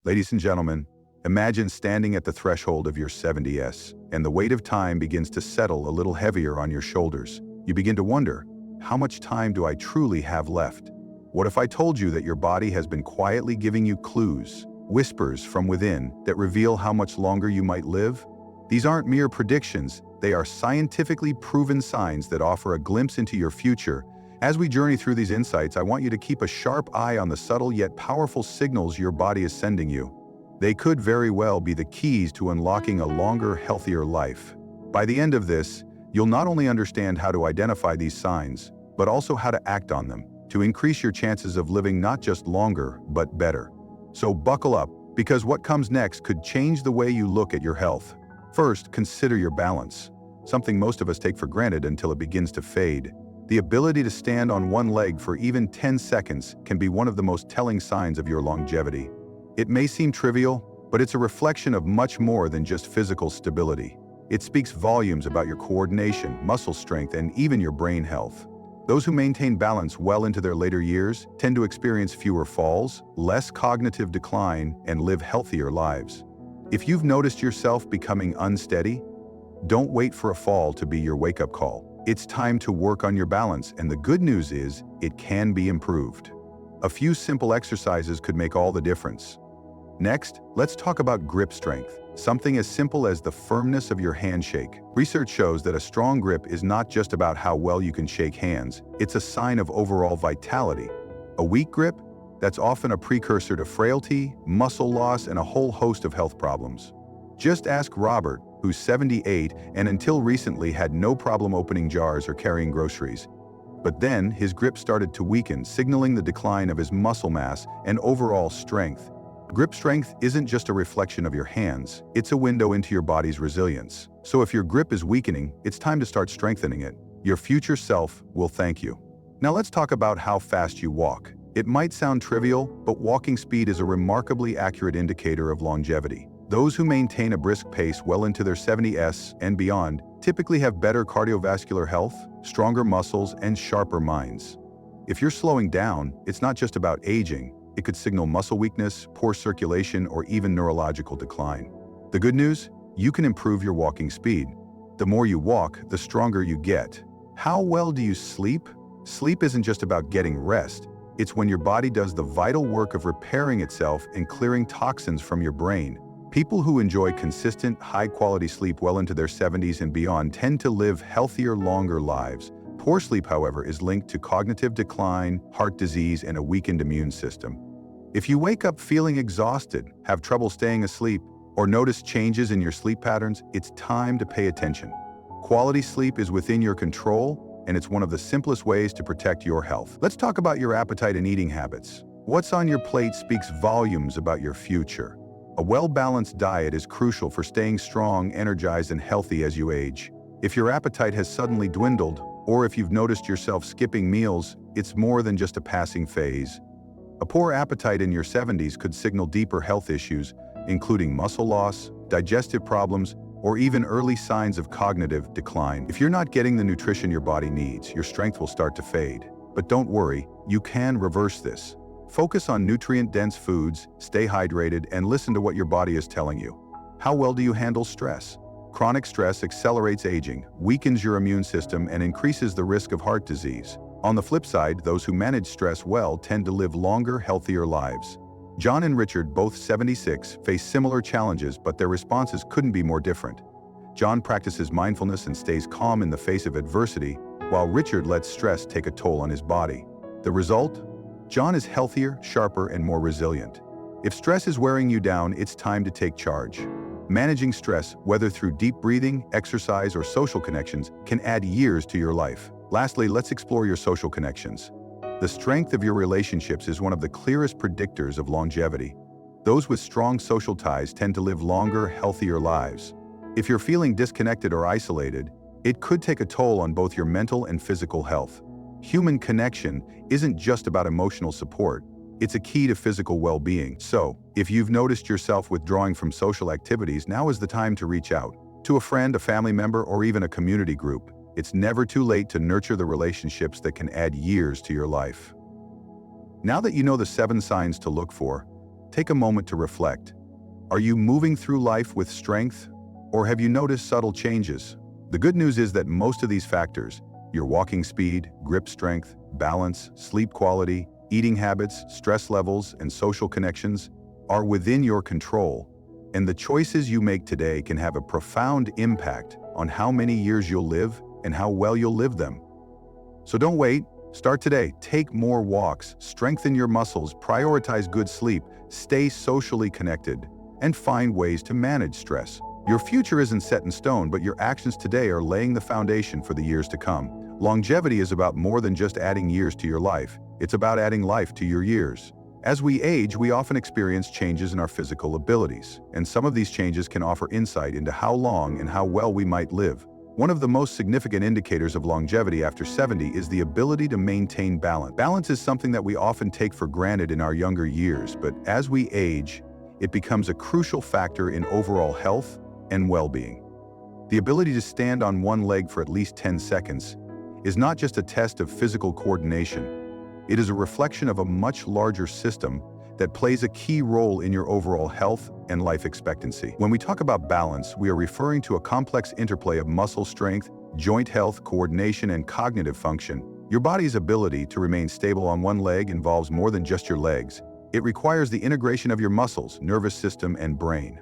Ladies and gentlemen, imagine standing at the threshold of your 70s, and the weight of time begins to settle a little heavier on your shoulders. You begin to wonder, how much time do I truly have left? What if I told you that your body has been quietly giving you clues, whispers from within, that reveal how much longer you might live? These aren't mere predictions, they are scientifically proven signs that offer a glimpse into your future. As we journey through these insights, I want you to keep a sharp eye on the subtle yet powerful signals your body is sending you. They could very well be the keys to unlocking a longer, healthier life. By the end of this, you'll not only understand how to identify these signs, but also how to act on them, to increase your chances of living not just longer, but better. So buckle up, because what comes next could change the way you look at your health. First, consider your balance, something most of us take for granted until it begins to fade. The ability to stand on one leg for even 10 seconds can be one of the most telling signs of your longevity. It may seem trivial, but it's a reflection of much more than just physical stability. It speaks volumes about your coordination, muscle strength, and even your brain health. Those who maintain balance well into their later years tend to experience fewer falls, less cognitive decline, and live healthier lives. If you've noticed yourself becoming unsteady, don't wait for a fall to be your wake-up call. It's time to work on your balance, and the good news is, it can be improved. A few simple exercises could make all the difference. Next, let's talk about grip strength, something as simple as the firmness of your handshake. Research shows that a strong grip is not just about how well you can shake hands, it's a sign of overall vitality. A weak grip? That's often a precursor to frailty, muscle loss, and a whole host of health problems. Just ask Robert, who's 78 and until recently had no problem opening jars or carrying groceries. But then his grip started to weaken, signaling the decline of his muscle mass and overall strength. Grip strength isn't just a reflection of your hands, it's a window into your body's resilience. So if your grip is weakening, it's time to start strengthening it. Your future self will thank you. Now let's talk about how fast you walk. It might sound trivial, but walking speed is a remarkably accurate indicator of longevity. Those who maintain a brisk pace well into their 70s and beyond typically have better cardiovascular health, stronger muscles, and sharper minds. If you're slowing down, it's not just about aging. It could signal muscle weakness, poor circulation, or even neurological decline. The good news? You can improve your walking speed. The more you walk, the stronger you get. How well do you sleep? Sleep isn't just about getting rest. It's when your body does the vital work of repairing itself and clearing toxins from your brain. People who enjoy consistent, high-quality sleep well into their 70s and beyond tend to live healthier, longer lives. Poor sleep, however, is linked to cognitive decline, heart disease, and a weakened immune system. If you wake up feeling exhausted, have trouble staying asleep, or notice changes in your sleep patterns, it's time to pay attention. Quality sleep is within your control, and it's one of the simplest ways to protect your health. Let's talk about your appetite and eating habits. What's on your plate speaks volumes about your future. A well-balanced diet is crucial for staying strong, energized, and healthy as you age. If your appetite has suddenly dwindled, or if you've noticed yourself skipping meals, it's more than just a passing phase. A poor appetite in your 70s could signal deeper health issues, including muscle loss, digestive problems, or even early signs of cognitive decline. If you're not getting the nutrition your body needs, your strength will start to fade. But don't worry, you can reverse this. Focus on nutrient-dense foods, stay hydrated, and listen to what your body is telling you. How well do you handle stress? Chronic stress accelerates aging, weakens your immune system, and increases the risk of heart disease. On the flip side, those who manage stress well tend to live longer, healthier lives. John and Richard, both 76, face similar challenges, but their responses couldn't be more different. John practices mindfulness and stays calm in the face of adversity, while Richard lets stress take a toll on his body. The result? John is healthier, sharper, and more resilient. If stress is wearing you down, it's time to take charge. Managing stress, whether through deep breathing, exercise, or social connections, can add years to your life. Lastly, let's explore your social connections. The strength of your relationships is one of the clearest predictors of longevity. Those with strong social ties tend to live longer, healthier lives. If you're feeling disconnected or isolated, it could take a toll on both your mental and physical health. Human connection isn't just about emotional support, it's a key to physical well-being. So, if you've noticed yourself withdrawing from social activities, now is the time to reach out. To a friend, a family member, or even a community group. It's never too late to nurture the relationships that can add years to your life. Now that you know the 7 signs to look for, Take a moment to reflect. Are you moving through life with strength, or have you noticed subtle changes? The good news is that most of these factors, your walking speed, grip strength, balance, sleep quality, eating habits, stress levels, and social connections, are within your control, and the choices you make today can have a profound impact on how many years you'll live and how well you'll live them. So don't wait. Start today. Take more walks, strengthen your muscles, prioritize good sleep, stay socially connected, and find ways to manage stress. Your future isn't set in stone, but your actions today are laying the foundation for the years to come. Longevity is about more than just adding years to your life. It's about adding life to your years. As we age, we often experience changes in our physical abilities, and some of these changes can offer insight into how long and how well we might live. One of the most significant indicators of longevity after 70 is the ability to maintain balance. Balance is something that we often take for granted in our younger years, but as we age, it becomes a crucial factor in overall health and well-being. The ability to stand on one leg for at least 10 seconds is not just a test of physical coordination. It is a reflection of a much larger system that plays a key role in your overall health and life expectancy. When we talk about balance, we are referring to a complex interplay of muscle strength, joint health, coordination, and cognitive function. Your body's ability to remain stable on one leg involves more than just your legs. It requires the integration of your muscles, nervous system, and brain.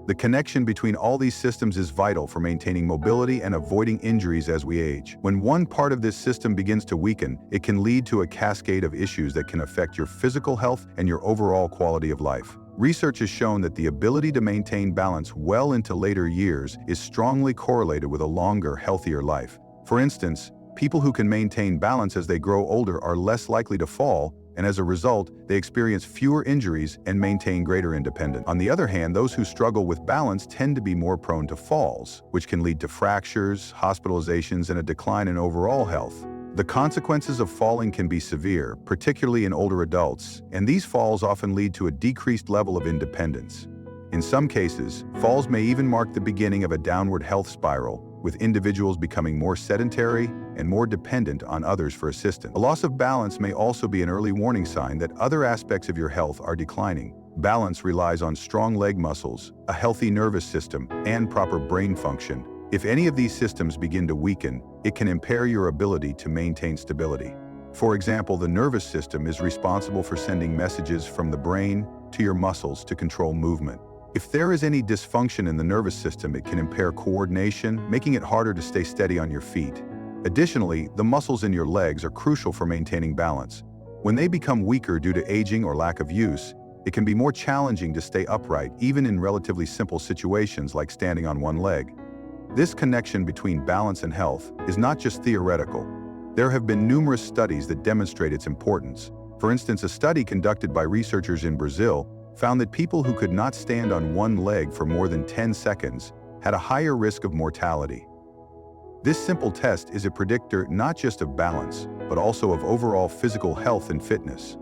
The connection between all these systems is vital for maintaining mobility and avoiding injuries as we age. When one part of this system begins to weaken, it can lead to a cascade of issues that can affect your physical health and your overall quality of life. Research has shown that the ability to maintain balance well into later years is strongly correlated with a longer, healthier life. For instance, people who can maintain balance as they grow older are less likely to fall, and as a result, they experience fewer injuries and maintain greater independence. On the other hand, those who struggle with balance tend to be more prone to falls, which can lead to fractures, hospitalizations, and a decline in overall health. The consequences of falling can be severe, particularly in older adults, and these falls often lead to a decreased level of independence. In some cases, falls may even mark the beginning of a downward health spiral, with individuals becoming more sedentary and more dependent on others for assistance. A loss of balance may also be an early warning sign that other aspects of your health are declining. Balance relies on strong leg muscles, a healthy nervous system, and proper brain function. If any of these systems begin to weaken, it can impair your ability to maintain stability. For example, the nervous system is responsible for sending messages from the brain to your muscles to control movement. If there is any dysfunction in the nervous system, it can impair coordination, making it harder to stay steady on your feet. Additionally, the muscles in your legs are crucial for maintaining balance. When they become weaker due to aging or lack of use, it can be more challenging to stay upright, even in relatively simple situations like standing on one leg. This connection between balance and health is not just theoretical. There have been numerous studies that demonstrate its importance. For instance, a study conducted by researchers in Brazil found that people who could not stand on one leg for more than 10 seconds had a higher risk of mortality. This simple test is a predictor not just of balance, but also of overall physical health and fitness.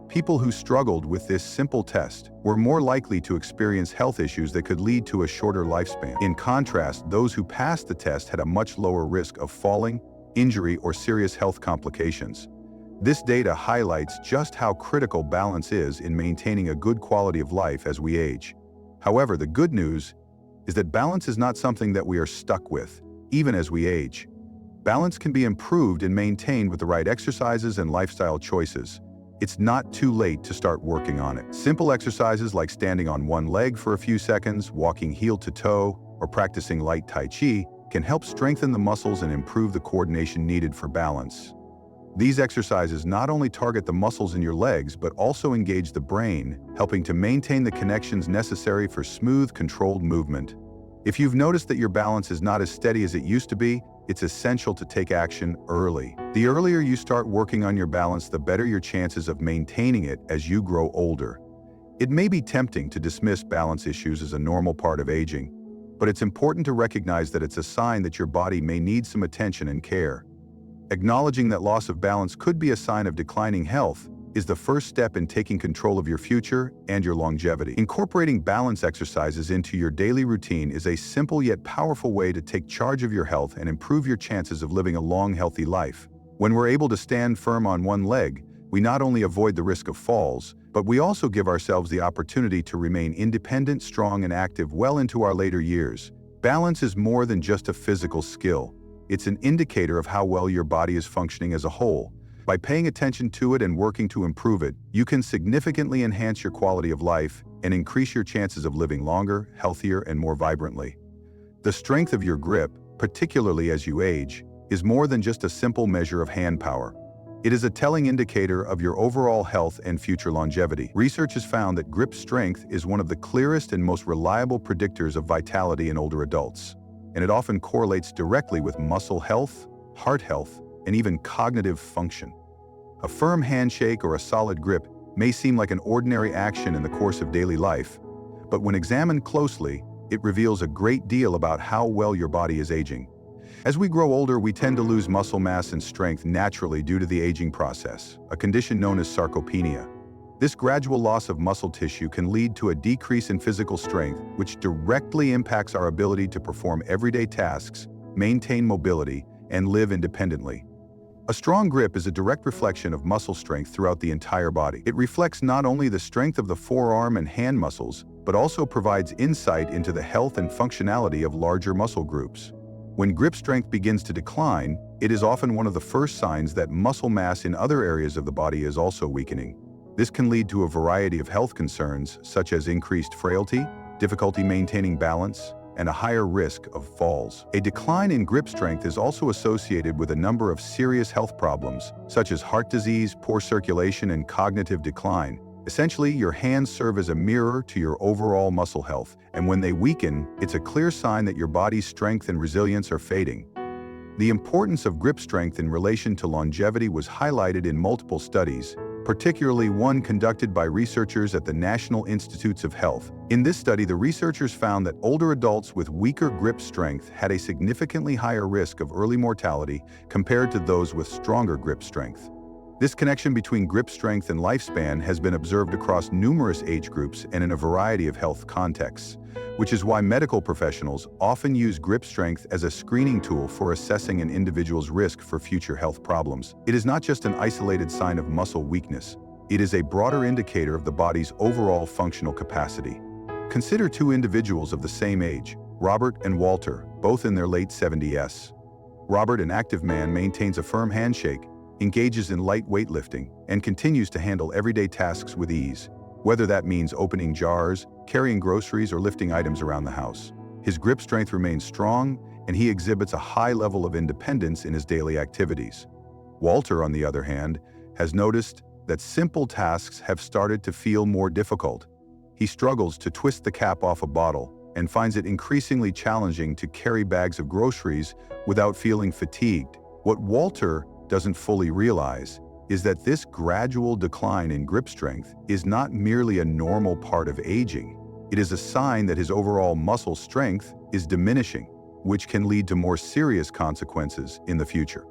People who struggled with this simple test were more likely to experience health issues that could lead to a shorter lifespan. In contrast, those who passed the test had a much lower risk of falling, injury, or serious health complications. This data highlights just how critical balance is in maintaining a good quality of life as we age. However, the good news is that balance is not something that we are stuck with, even as we age. Balance can be improved and maintained with the right exercises and lifestyle choices. It's not too late to start working on it. Simple exercises like standing on one leg for a few seconds, walking heel to toe, or practicing light Tai Chi can help strengthen the muscles and improve the coordination needed for balance. These exercises not only target the muscles in your legs, but also engage the brain, helping to maintain the connections necessary for smooth, controlled movement. If you've noticed that your balance is not as steady as it used to be, it's essential to take action early. The earlier you start working on your balance, the better your chances of maintaining it as you grow older. It may be tempting to dismiss balance issues as a normal part of aging, but it's important to recognize that it's a sign that your body may need some attention and care. Acknowledging that loss of balance could be a sign of declining health is the first step in taking control of your future and your longevity. Incorporating balance exercises into your daily routine is a simple yet powerful way to take charge of your health and improve your chances of living a long, healthy life. When we're able to stand firm on one leg, We not only avoid the risk of falls, but we also give ourselves the opportunity to remain independent, strong, and active well into our later years. Balance is more than just a physical skill. It's an indicator of how well your body is functioning as a whole. By paying attention to it and working to improve it, you can significantly enhance your quality of life and increase your chances of living longer, healthier, and more vibrantly. The strength of your grip, particularly as you age, is more than just a simple measure of hand power. It is a telling indicator of your overall health and future longevity. Research has found that grip strength is one of the clearest and most reliable predictors of vitality in older adults, and it often correlates directly with muscle health, heart health, and even cognitive function. A firm handshake or a solid grip may seem like an ordinary action in the course of daily life, but when examined closely, it reveals a great deal about how well your body is aging. As we grow older, we tend to lose muscle mass and strength naturally due to the aging process, a condition known as sarcopenia. This gradual loss of muscle tissue can lead to a decrease in physical strength, which directly impacts our ability to perform everyday tasks, maintain mobility, and live independently. A strong grip is a direct reflection of muscle strength throughout the entire body. It reflects not only the strength of the forearm and hand muscles, but also provides insight into the health and functionality of larger muscle groups. When grip strength begins to decline, it is often one of the first signs that muscle mass in other areas of the body is also weakening. This can lead to a variety of health concerns, such as increased frailty, difficulty maintaining balance, and a higher risk of falls. A decline in grip strength is also associated with a number of serious health problems, such as heart disease, poor circulation, and cognitive decline. Essentially, your hands serve as a mirror to your overall muscle health, and when they weaken, it's a clear sign that your body's strength and resilience are fading. The importance of grip strength in relation to longevity was highlighted in multiple studies, particularly one conducted by researchers at the National Institutes of Health. In this study, the researchers found that older adults with weaker grip strength had a significantly higher risk of early mortality compared to those with stronger grip strength. This connection between grip strength and lifespan has been observed across numerous age groups and in a variety of health contexts, which is why medical professionals often use grip strength as a screening tool for assessing an individual's risk for future health problems. It is not just an isolated sign of muscle weakness. It is a broader indicator of the body's overall functional capacity. Consider two individuals of the same age, Robert and Walter, both in their late 70s. Robert, an active man, maintains a firm handshake, engages in light weightlifting, and continues to handle everyday tasks with ease, whether that means opening jars, carrying groceries, or lifting items around the house. His grip strength remains strong, and he exhibits a high level of independence in his daily activities. Walter, on the other hand, has noticed that simple tasks have started to feel more difficult. He struggles to twist the cap off a bottle and finds it increasingly challenging to carry bags of groceries without feeling fatigued. What Walter doesn't fully realize is that this gradual decline in grip strength is not merely a normal part of aging. It is a sign that his overall muscle strength is diminishing, which can lead to more serious consequences in the future.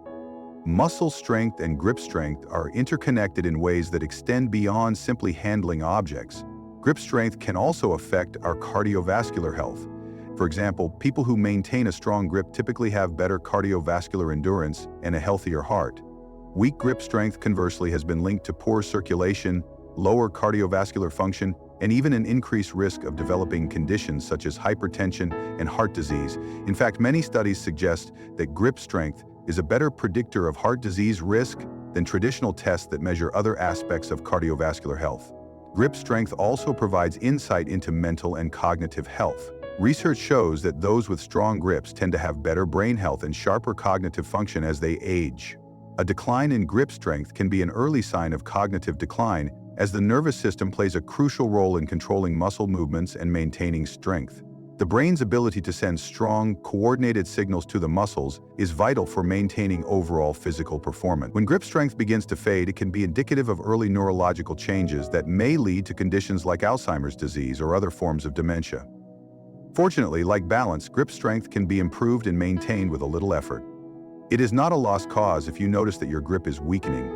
Muscle strength and grip strength are interconnected in ways that extend beyond simply handling objects. Grip strength can also affect our cardiovascular health. For example, people who maintain a strong grip typically have better cardiovascular endurance and a healthier heart. Weak grip strength, conversely, has been linked to poor circulation, lower cardiovascular function, and even an increased risk of developing conditions such as hypertension and heart disease. In fact, many studies suggest that grip strength is a better predictor of heart disease risk than traditional tests that measure other aspects of cardiovascular health. Grip strength also provides insight into mental and cognitive health. Research shows that those with strong grips tend to have better brain health and sharper cognitive function as they age. A decline in grip strength can be an early sign of cognitive decline, as the nervous system plays a crucial role in controlling muscle movements and maintaining strength. The brain's ability to send strong, coordinated signals to the muscles is vital for maintaining overall physical performance. When grip strength begins to fade, it can be indicative of early neurological changes that may lead to conditions like Alzheimer's disease or other forms of dementia. Fortunately, like balance, grip strength can be improved and maintained with a little effort. It is not a lost cause if you notice that your grip is weakening.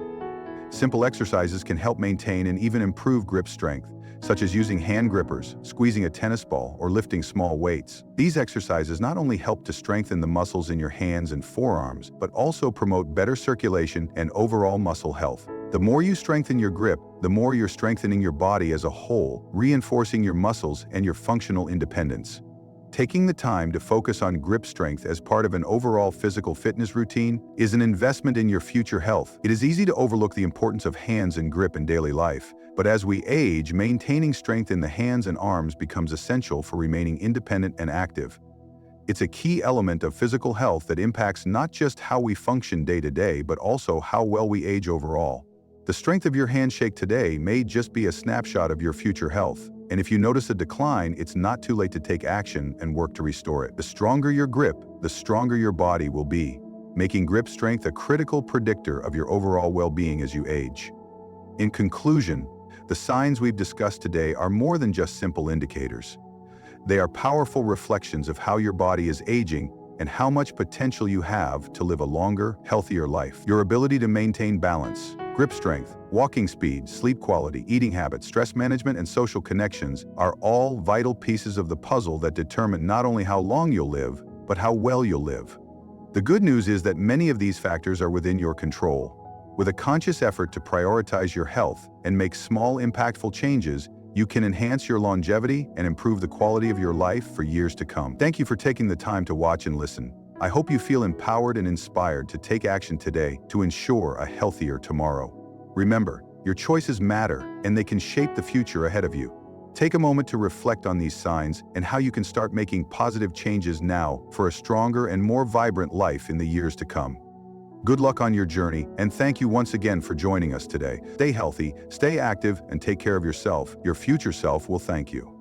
Simple exercises can help maintain and even improve grip strength, such as using hand grippers, squeezing a tennis ball, or lifting small weights. These exercises not only help to strengthen the muscles in your hands and forearms, but also promote better circulation and overall muscle health. The more you strengthen your grip, the more you're strengthening your body as a whole, reinforcing your muscles and your functional independence. Taking the time to focus on grip strength as part of an overall physical fitness routine is an investment in your future health. It is easy to overlook the importance of hands and grip in daily life, but as we age, maintaining strength in the hands and arms becomes essential for remaining independent and active. It's a key element of physical health that impacts not just how we function day to day, but also how well we age overall. The strength of your handshake today may just be a snapshot of your future health. And if you notice a decline, it's not too late to take action and work to restore it. The stronger your grip, the stronger your body will be, making grip strength a critical predictor of your overall well-being as you age. In conclusion, the signs we've discussed today are more than just simple indicators. They are powerful reflections of how your body is aging and how much potential you have to live a longer, healthier life. Your ability to maintain balance, grip strength, walking speed, sleep quality, eating habits, stress management, and social connections are all vital pieces of the puzzle that determine not only how long you'll live, but how well you'll live. The good news is that many of these factors are within your control. With a conscious effort to prioritize your health and make small, impactful changes, you can enhance your longevity and improve the quality of your life for years to come. Thank you for taking the time to watch and listen. I hope you feel empowered and inspired to take action today to ensure a healthier tomorrow. Remember, your choices matter, and they can shape the future ahead of you. Take a moment to reflect on these signs and how you can start making positive changes now for a stronger and more vibrant life in the years to come. Good luck on your journey, and thank you once again for joining us today. Stay healthy, stay active, and take care of yourself. Your future self will thank you.